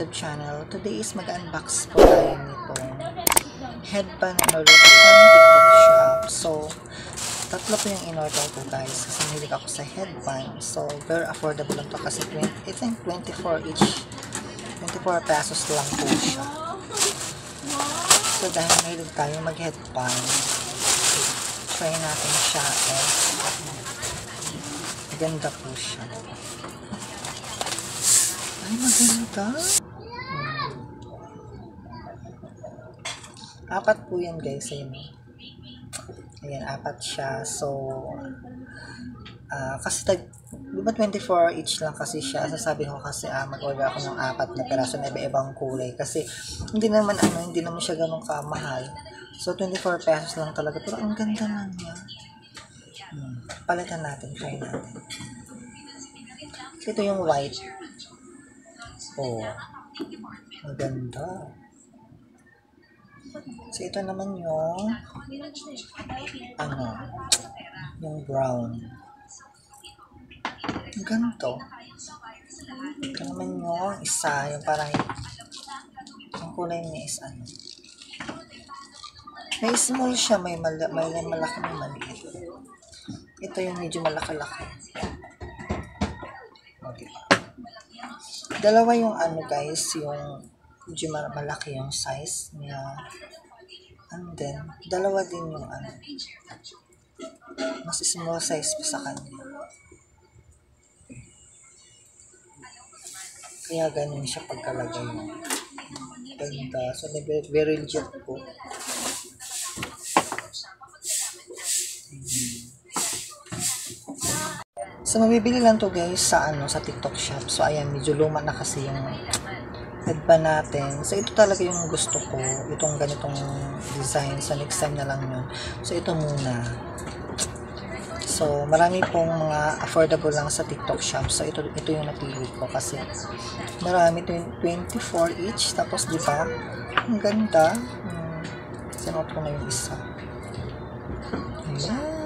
YouTube channel. Today is mag-unbox po tayo nitong headband in order ko sa TikTok shop. So, tatlo po yung in-order ko guys kasi mahilig ako sa headband. So, very affordable lang to kasi I think 24 each. 24 pesos lang po siya. So, dahil mahilig tayo mag-headband, try natin siya. Maganda po siya. Ay, maganda. Apat po yan guys. Ayan, apat siya. So, kasi diba 24 each lang kasi siya. Sasabi ko kasi mag-order ako ng apat na peraso na iba-ibang kulay. Kasi hindi naman siya ganun kamahal. So, 24 pesos lang talaga. Pero ang ganda lang niya. Palitan natin. Try natin. So, ito yung white. Oh, maganda. So, ito naman yung yung brown. Ang ganito. Ito naman yung isa, yung parang yung kulay niya is may small siya, may malaki, may maliit. Ito yung medyo malaki-laki. Okay. Dalawa yung guys, yung medyo malaki yung size niya. And then, dalawa din yung mas small size pa sa kanya. Kaya ganun siya pagkalagay mo. Ganda. So, very legit po. So, mabibili lang to guys sa TikTok shop. So, ayan, medyo luma na kasi yung headband natin. So, ito talaga yung gusto ko. Itong ganitong design. So, next time na lang yun. So, ito muna. So, marami pong mga affordable lang sa TikTok shop. So, ito yung napili ko kasi marami 24 each. Tapos, di ba? Ang ganda. Sinot ko na yung isa. Ayan.